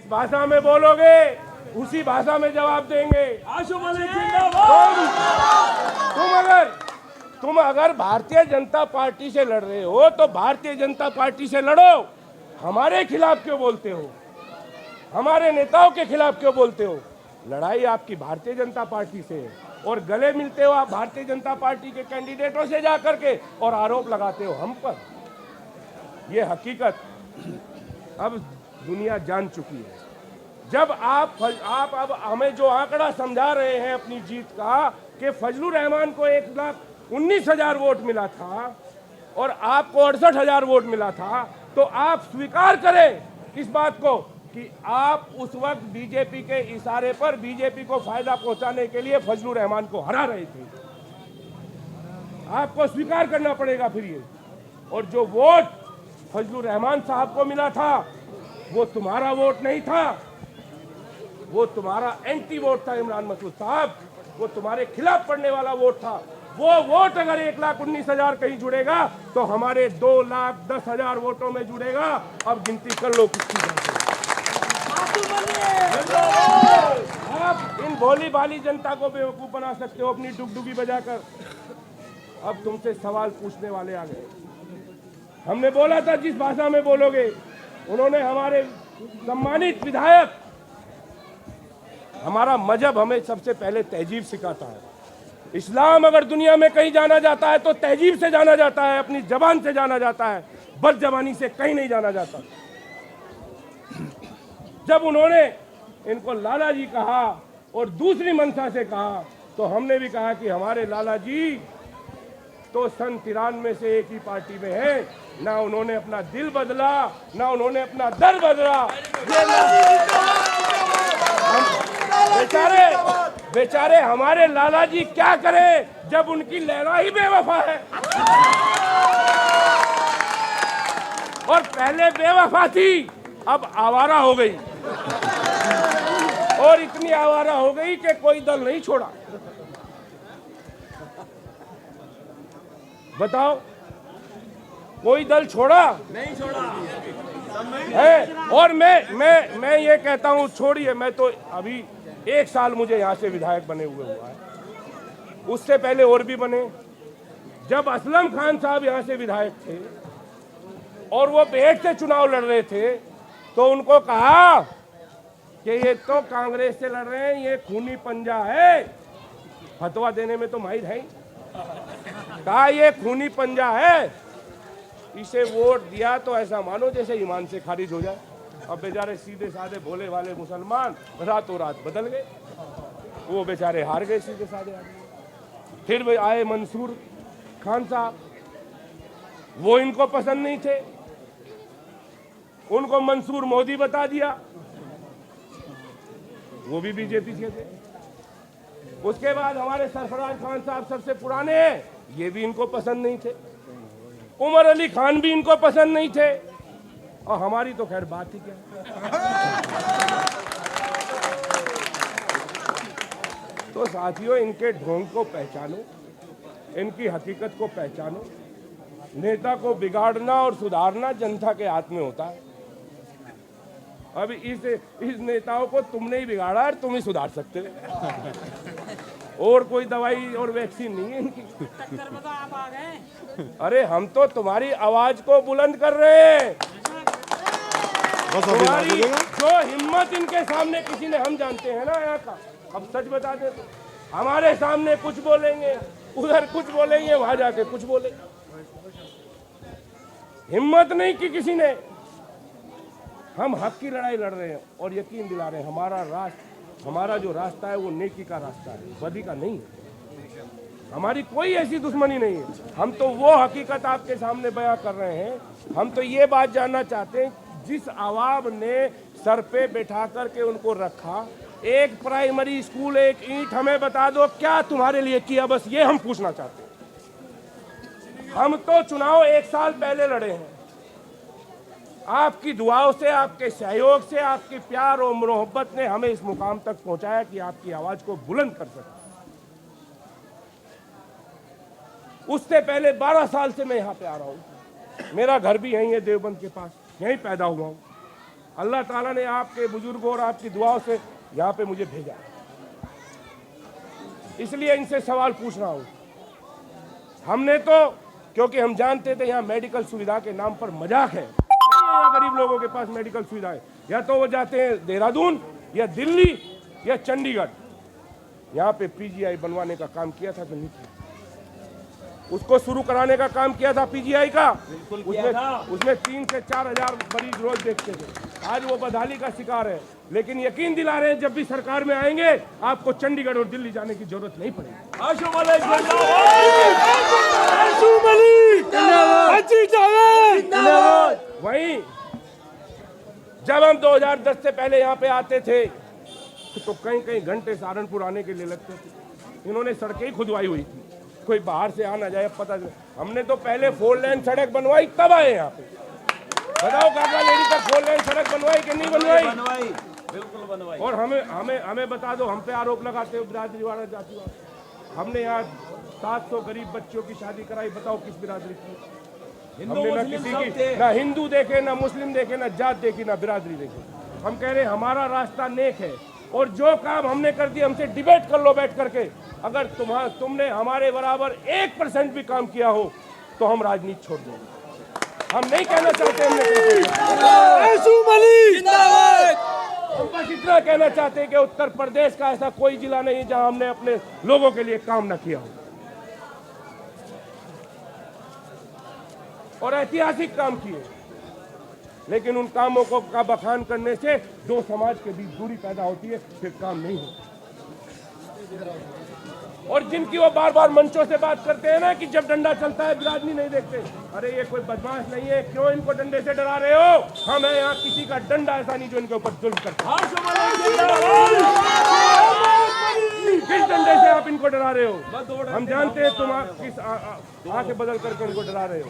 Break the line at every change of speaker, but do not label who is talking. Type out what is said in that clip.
भाषा में बोलोगे उसी भाषा में जवाब देंगे। तुम अगर भारतीय जनता पार्टी से लड़ रहे हो तो भारतीय जनता पार्टी से लड़ो, हमारे खिलाफ क्यों बोलते हो? हमारे नेताओं के खिलाफ क्यों बोलते हो? लड़ाई आपकी भारतीय जनता पार्टी से है और गले मिलते हो आप भारतीय जनता पार्टी के कैंडिडेटों से जा करके और आरोप लगाते हो हम पर। ये हकीकत अब दुनिया जान चुकी है। जब आप अब हमें जो आंकड़ा समझा रहे हैं अपनी जीत का कि फजलुर रहमान को 1,19,000 वोट मिला था और आपको 68,000 वोट मिला था, तो आप स्वीकार करें इस बात को कि आप उस वक्त बीजेपी के इशारे पर बीजेपी को फायदा पहुंचाने के लिए फजलुर रहमान को हरा रहे थे। आपको स्वीकार करना पड़ेगा फिर ये। और जो वोट फजलुर रहमान साहब को मिला था वो तुम्हारा वोट नहीं था, वो तुम्हारा एंटी वोट था इमरान मसूद साहब, वो तुम्हारे खिलाफ पड़ने वाला वोट था। वो वोट अगर 1,19,000 कहीं जुड़ेगा तो हमारे 2,10,000 वोटों में जुड़ेगा। अब गिनती कर लो किसकी बात। आप इन भोली भाली जनता को बेवकूफ बना सकते हो अपनी डुगडुगी बजाकर। अब तुमसे सवाल पूछने वाले आ गए। हमने बोला था जिस भाषा में बोलोगे, उन्होंने हमारे सम्मानित विधायक, हमारा मजहब हमें सबसे पहले तहजीब सिखाता है। इस्लाम अगर दुनिया में कहीं जाना जाता है तो तहजीब से जाना जाता है, अपनी जबान से जाना जाता है, बदजबानी से कहीं नहीं जाना जाता। जब उन्होंने इनको लाला जी कहा और दूसरी मंशा से कहा तो हमने भी कहा कि हमारे लाला जी तो सन 93 से एक ही पार्टी में है, ना उन्होंने अपना दिल बदला ना उन्होंने अपना दर बदला। बेचारे हमारे लाला जी क्या करें जब उनकी लैला ही बेवफा है। और पहले बेवफा थी, अब आवारा हो गई और इतनी आवारा हो गई कि कोई दल नहीं छोड़ा। बताओ, कोई दल छोड़ा? नहीं छोड़ा है। और मैं ये कहता हूं, छोड़िए, मैं तो अभी 1 साल मुझे यहाँ से विधायक बने हुए हुआ है, उससे पहले और भी बने। जब असलम खान साहब यहाँ से विधायक थे और वो बेहद से चुनाव लड़ रहे थे तो उनको कहा कि ये तो कांग्रेस से लड़ रहे हैं, ये खूनी पंजा है। फतवा देने में तो माहिर है। कहा ये खूनी पंजा है, इसे वोट दिया तो ऐसा मानो जैसे ईमान से खारिज हो जाए। अब बेचारे सीधे साधे भोले वाले मुसलमान रातों रात बदल गए, वो बेचारे हार गए सीधे साधे आदमी। फिर आए मंसूर खान साहब, वो इनको पसंद नहीं थे, उनको मंसूर मोदी बता दिया, वो भी बीजेपी के थे। उसके बाद हमारे सरफराज खान साहब सबसे पुराने हैं, ये भी इनको पसंद नहीं थे। उमर अली खान भी इनको पसंद नहीं थे, और हमारी तो खैर बात ही क्या। तो साथियों, इनके ढोंग को पहचानो, इनकी हकीकत को पहचानो। नेता को बिगाड़ना और सुधारना जनता के हाथ में होता है। अब इस नेताओं को तुमने ही बिगाड़ा और तुम ही सुधार सकते हो। और कोई दवाई और वैक्सीन नहीं है इनकी। आप आ गए। अरे हम तो तुम्हारी आवाज को बुलंद कर रहे हैं। तुम्हारी जो हिम्मत इनके सामने किसी ने, हम जानते हैं ना यहाँ का, अब सच बता दे तो हमारे सामने कुछ बोलेंगे, उधर कुछ बोलेंगे, वहां जाके कुछ बोलेंगे। हिम्मत नहीं की किसी ने। हम हक की लड़ाई लड़ रहे हैं और यकीन दिला रहे हैं हमारा जो रास्ता है वो नेकी का रास्ता है, बदी का नहीं है। हमारी कोई ऐसी दुश्मनी नहीं है। हम तो वो हकीकत आपके सामने बयां कर रहे हैं। हम तो ये बात जानना चाहते हैं, जिस आवाम ने सर पे बैठा करके उनको रखा, एक प्राइमरी स्कूल, एक ईंट हमें बता दो क्या तुम्हारे लिए किया, बस ये हम पूछना चाहते हैं। हम तो चुनाव 1 साल पहले लड़े हैं। आपकी दुआओं से, आपके सहयोग से, आपके प्यार और मोहब्बत ने हमें इस मुकाम तक पहुंचाया कि आपकी आवाज को बुलंद कर सके। उससे पहले 12 साल से मैं यहाँ पे आ रहा हूँ। मेरा घर भी यहीं है, देवबंद के पास, यहीं पैदा हुआ हूँ। अल्लाह ताला ने आपके बुजुर्गों और आपकी दुआओं से यहाँ पे मुझे भेजा, इसलिए इनसे सवाल पूछ रहा हूँ। हमने तो, क्योंकि हम जानते थे यहाँ मेडिकल सुविधा के नाम पर मजाक है, यहाँ गरीब लोगों के पास मेडिकल सुविधा है, या तो वो जाते हैं देहरादून या दिल्ली या चंडीगढ़। यहाँ पे पीजीआई बनवाने का काम किया था कि नहीं किया? उसको शुरू कराने का काम किया था पीजीआई का, उसमें 3 से 4 हजार मरीज रोज देखते थे। आज वो बदहाली का शिकार है, लेकिन यकीन दिला रहे हैं जब भी सरकार में आएंगे आपको चंडीगढ़ और दिल्ली जाने की जरूरत नहीं पड़ेगी। वहीं जब हम 2010 से पहले यहाँ पे आते थे तो कई घंटे सहारनपुर आने के लिए लगते थे। इन्होंने सड़कें ही खुदवाई हुई थी, कोई बाहर से आ ना जाए पता चले। हमने तो पहले 4 लेन सड़क बनवाई तब आए यहाँ पे। बताओ काका लेडी तक 4 लेन सड़क बनवाई कि नहीं बनवाई?
बिल्कुल बनवाई।
और हमें बता दो, हम पे आरोप लगाते हो बिरादरी वाला जातिवाद। हमने यहाँ 700 गरीब बच्चों की शादी कराई, बताओ किस बिरादरी की? हमने ना किसी की, ना हिंदू देखे, ना मुस्लिम देखे, ना जात देखी, ना बिरादरी देखे। हम कह रहे हमारा रास्ता नेक है और जो काम हमने कर दिया हमसे डिबेट कर लो बैठ करके। अगर तुमने हमारे बराबर 1% भी काम किया हो तो हम राजनीति छोड़ देंगे। हम नहीं कहना चाहते हम बस इतना कहना चाहते हैं कि उत्तर प्रदेश का ऐसा कोई जिला नहीं जहां हमने अपने लोगों के लिए काम न किया हो, और ऐतिहासिक काम किए। लेकिन उन कामों को का बखान करने से 2 समाज के बीच दूरी पैदा होती है, फिर काम नहीं होता। और जिनकी वो बार बार मंचों से बात करते हैं ना कि जब डंडा चलता है बिरादरी नहीं देखते, अरे ये कोई बदमाश नहीं है, क्यों इनको डंडे से डरा रहे हो? हम है यहाँ किसी का डंडा ऐसा नहीं जो इनके ऊपर जुल्म करता। किस डंडे से आप इनको डरा रहे हो? हम जानते हैं तुम किस आंखें बदल करके इनको डरा रहे हो।